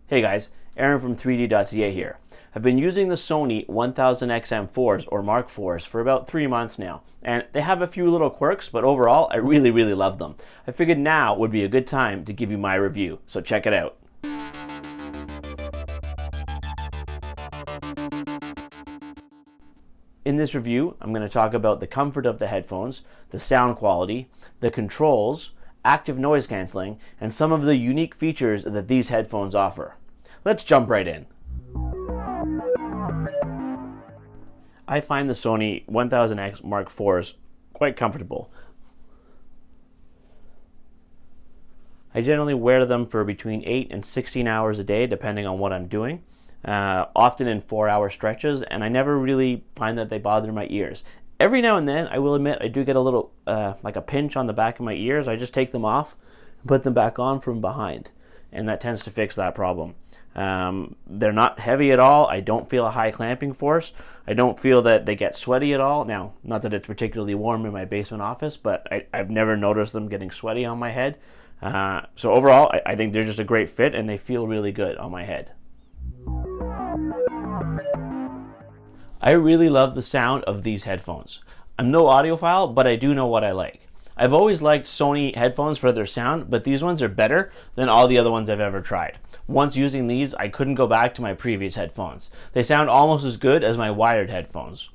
Hey guys, Aaron from 3D.ca here. I've been using the Sony WH-1000XM4s or Mark IVs for about 3 months now, and they have a few little quirks, but overall I really love them. I figured now would be a good time to give you my review, so check it out. In this review, I'm going to talk about the comfort of the headphones, the sound quality, the controls, active noise cancelling, and some of the unique features that these headphones offer. Let's jump right in. I find the Sony 1000X Mark IVs quite comfortable. I generally wear them for between 8 and 16 hours a day depending on what I'm doing, often in 4-hour stretches, and I never really find that they bother my ears. Every now and then, I will admit, I do get a little, like a pinch on the back of my ears. I just take them off and put them back on from behind, and that tends to fix that problem. They're not heavy at all. I don't feel a high clamping force. I don't feel that they get sweaty at all. Now, not that it's particularly warm in my basement office, but I've never noticed them getting sweaty on my head. So overall, I think they're just a great fit, and they feel really good on my head. I really love the sound of these headphones. I'm no audiophile, but I do know what I like. I've always liked Sony headphones for their sound, but these ones are better than all the other ones I've ever tried. Once using these, I couldn't go back to my previous headphones. They sound almost as good as my wired headphones.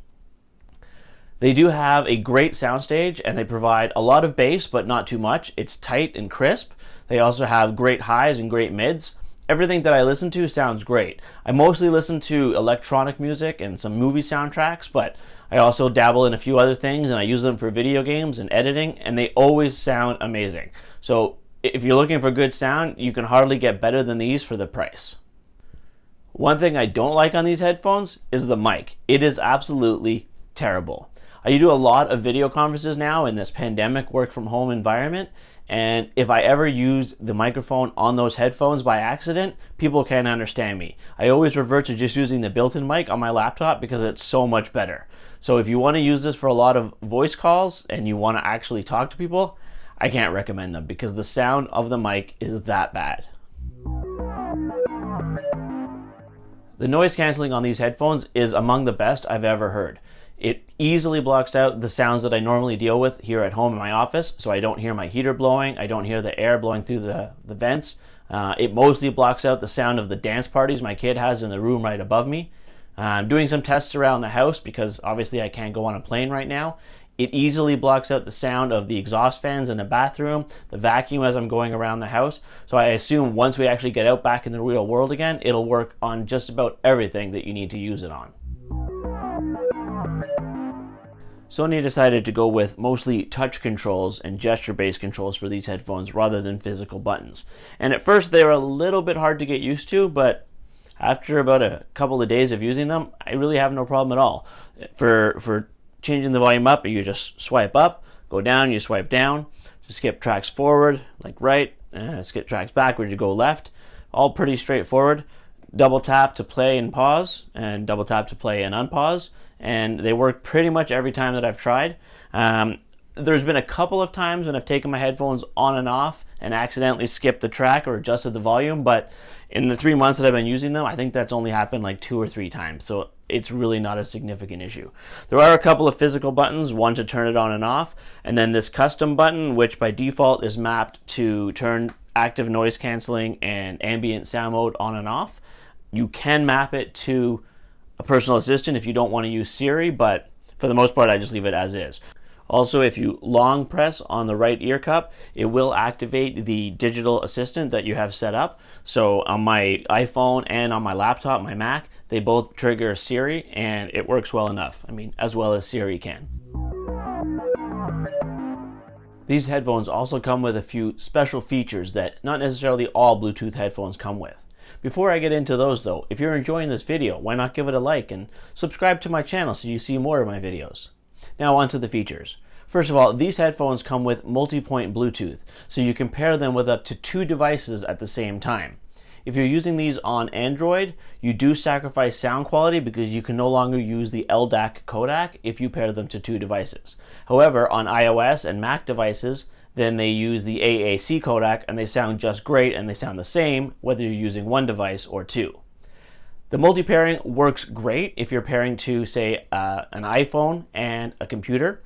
They do have a great soundstage, and they provide a lot of bass, but not too much. It's tight and crisp. They also have great highs and great mids. Everything that I listen to sounds great. I mostly listen to electronic music and some movie soundtracks, but I also dabble in a few other things, and I use them for video games and editing, and they always sound amazing. So if you're looking for good sound, you can hardly get better than these for the price. One thing I don't like on these headphones is the mic. It is absolutely terrible. I do a lot of video conferences now in this pandemic work from home environment, and if I ever use the microphone on those headphones by accident, people can't understand me. I always revert to just using the built-in mic on my laptop because it's so much better. So if you want to use this for a lot of voice calls and you want to actually talk to people, I can't recommend them because the sound of the mic is that bad. The noise cancelling on these headphones is among the best I've ever heard. It easily blocks out the sounds that I normally deal with here at home in my office, so I don't hear my heater blowing, I don't hear the air blowing through the vents. It mostly blocks out the sound of the dance parties my kid has in the room right above me. I'm doing some tests around the house because obviously I can't go on a plane right now. It easily blocks out the sound of the exhaust fans in the bathroom, the vacuum as I'm going around the house. So I assume once we actually get out back in the real world again, it'll work on just about everything that you need to use it on. Sony decided to go with mostly touch controls and gesture-based controls for these headphones rather than physical buttons. And at first they were a little bit hard to get used to, but after about a couple of days of using them, I really have no problem at all. For changing the volume up, you just swipe up, go down, you swipe down. To skip tracks forward, like right, skip tracks backward, you go left. All pretty straightforward. Double tap to play and pause, and double tap to play and unpause. And they work pretty much every time that I've tried. There's been a couple of times when I've taken my headphones on and off and accidentally skipped the track or adjusted the volume, but in the 3 months that I've been using them, I think that's only happened like 2 or 3 times, so it's really not a significant issue. There are a couple of physical buttons, one to turn it on and off, and then this custom button, which by default is mapped to turn active noise cancelling and ambient sound mode on and off. You can map it to a personal assistant if you don't want to use Siri, but for the most part I just leave it as is. Also, if you long press on the right ear cup, it will activate the digital assistant that you have set up. So on my iPhone and on my laptop, my Mac, they both trigger Siri, and it works well enough. I mean, as well as Siri can. These headphones also come with a few special features that not necessarily all Bluetooth headphones come with. Before I get into those though, if you're enjoying this video, why not give it a like and subscribe to my channel so you see more of my videos. Now on to the features. First of all, these headphones come with multi-point Bluetooth, so you can pair them with up to 2 devices at the same time. If you're using these on Android, you do sacrifice sound quality because you can no longer use the LDAC codec if you pair them to 2 devices. However, on iOS and Mac devices, then they use the AAC codec and they sound just great, and they sound the same whether you're using one device or two. The multi-pairing works great if you're pairing to, say, an iPhone and a computer.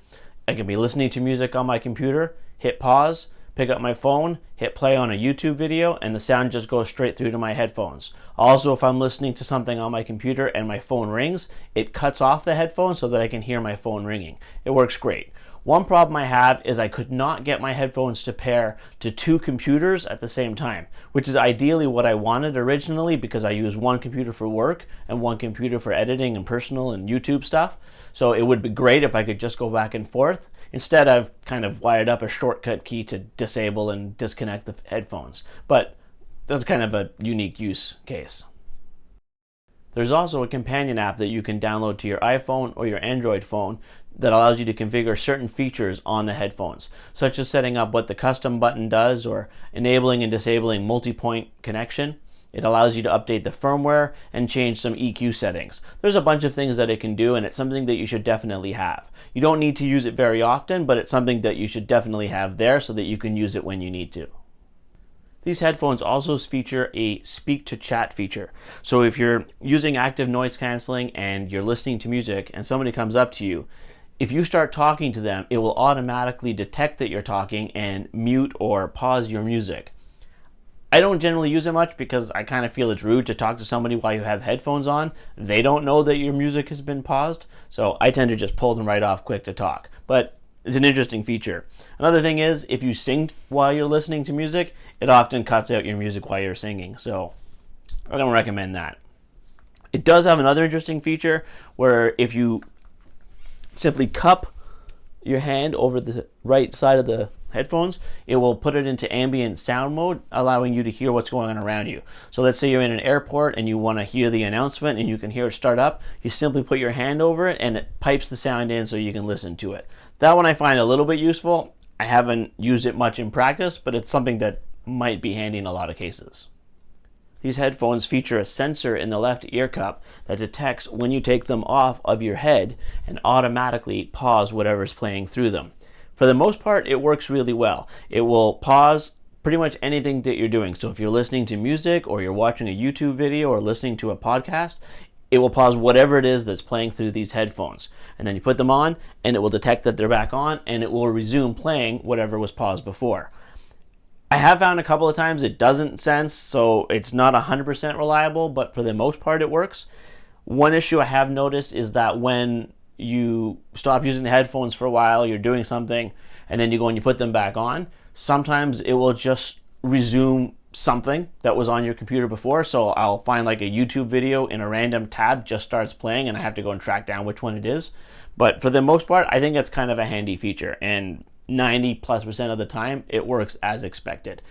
I can be listening to music on my computer, hit pause, pick up my phone, hit play on a YouTube video, and the sound just goes straight through to my headphones. Also, if I'm listening to something on my computer and my phone rings, it cuts off the headphones so that I can hear my phone ringing. It works great. One problem I have is I could not get my headphones to pair to two computers at the same time, which is ideally what I wanted originally, because I use one computer for work and one computer for editing and personal and YouTube stuff. So it would be great if I could just go back and forth. Instead, I've kind of wired up a shortcut key to disable and disconnect the headphones. But that's kind of a unique use case. There's also a companion app that you can download to your iPhone or your Android phone that allows you to configure certain features on the headphones, such as setting up what the custom button does or enabling and disabling multi-point connection. It allows you to update the firmware and change some EQ settings. There's a bunch of things that it can do, and it's something that you should definitely have. You don't need to use it very often, but it's something that you should definitely have there so that you can use it when you need to. These headphones also feature a speak to chat feature. So if you're using active noise canceling and you're listening to music and somebody comes up to you, if you start talking to them, it will automatically detect that you're talking and mute or pause your music. I don't generally use it much because I kind of feel it's rude to talk to somebody while you have headphones on. They don't know that your music has been paused, so I tend to just pull them right off quick to talk. But it's an interesting feature. Another thing is, if you sing while you're listening to music, it often cuts out your music while you're singing, so I don't recommend that. It does have another interesting feature where if you simply cup your hand over the right side of the headphones, it will put it into ambient sound mode, allowing you to hear what's going on around you. So let's say you're in an airport and you want to hear the announcement and you can hear it start up. You simply put your hand over it and it pipes the sound in so you can listen to it. That one I find a little bit useful. I haven't used it much in practice, but it's something that might be handy in a lot of cases. These headphones feature a sensor in the left ear cup that detects when you take them off of your head and automatically pause whatever's playing through them. For the most part, it works really well. It will pause pretty much anything that you're doing. So if you're listening to music or you're watching a YouTube video or listening to a podcast, it will pause whatever it is that's playing through these headphones. And then you put them on and it will detect that they're back on and it will resume playing whatever was paused before. I have found a couple of times it doesn't sense, so it's not 100% reliable, but for the most part it works. One issue I have noticed is that when you stop using the headphones for a while, you're doing something, and then you go and you put them back on, sometimes it will just resume something that was on your computer before. So I'll find like a YouTube video in a random tab just starts playing and I have to go and track down which one it is. But for the most part, I think it's kind of a handy feature, and 90+% of the time it works as expected.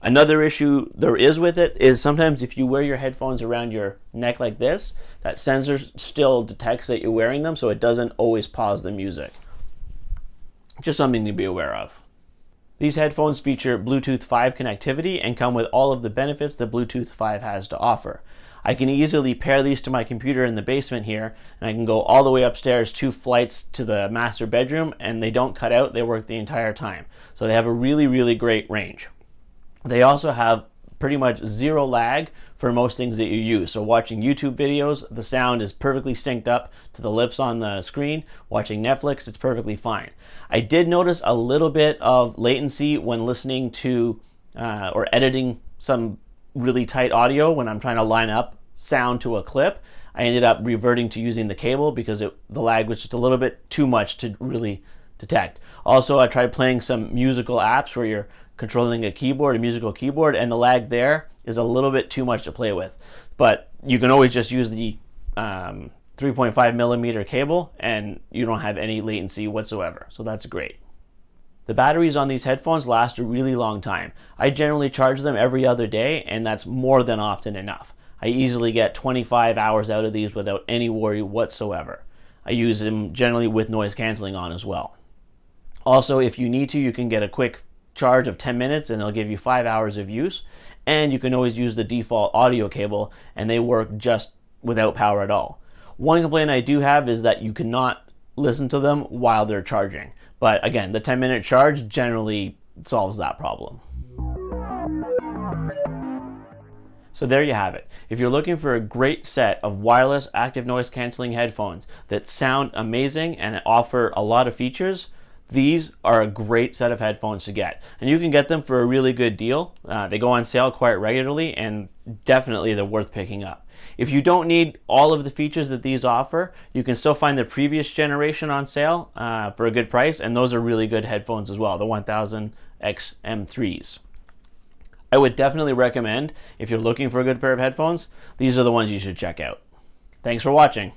Another issue there is with it is sometimes if you wear your headphones around your neck like this, that sensor still detects that you're wearing them, so it doesn't always pause the music. Just something to be aware of. These headphones feature Bluetooth 5 connectivity and come with all of the benefits that Bluetooth 5 has to offer. I can easily pair these to my computer in the basement here, and I can go all the way upstairs 2 flights to the master bedroom, and they don't cut out, they work the entire time. So they have a really, really great range. They also have pretty much zero lag for most things that you use. So watching YouTube videos, the sound is perfectly synced up to the lips on the screen. Watching Netflix, it's perfectly fine. I did notice a little bit of latency when listening to or editing some really tight audio when I'm trying to line up sound to a clip. I ended up reverting to using the cable because the lag was just a little bit too much to really detect. Also, I tried playing some musical apps where you're controlling a musical keyboard, and the lag there is a little bit too much to play with. But you can always just use the 3.5 millimeter cable and you don't have any latency whatsoever. So that's great. The batteries on these headphones last a really long time. I generally charge them every other day, and that's more than often enough. I easily get 25 hours out of these without any worry whatsoever. I use them generally with noise canceling on as well. Also, if you need to, you can get a quick charge of 10 minutes and it'll give you 5 hours of use. And you can always use the default audio cable and they work just without power at all. One complaint I do have is that you cannot listen to them while they're charging. But again, the 10-minute charge generally solves that problem. So there you have it. If you're looking for a great set of wireless active noise cancelling headphones that sound amazing and offer a lot of features, these are a great set of headphones to get. And you can get them for a really good deal. They go on sale quite regularly, and definitely they're worth picking up. If you don't need all of the features that these offer, you can still find the previous generation on sale for a good price, and those are really good headphones as well, the 1000XM3s. I would definitely recommend, if you're looking for a good pair of headphones, these are the ones you should check out. Thanks for watching.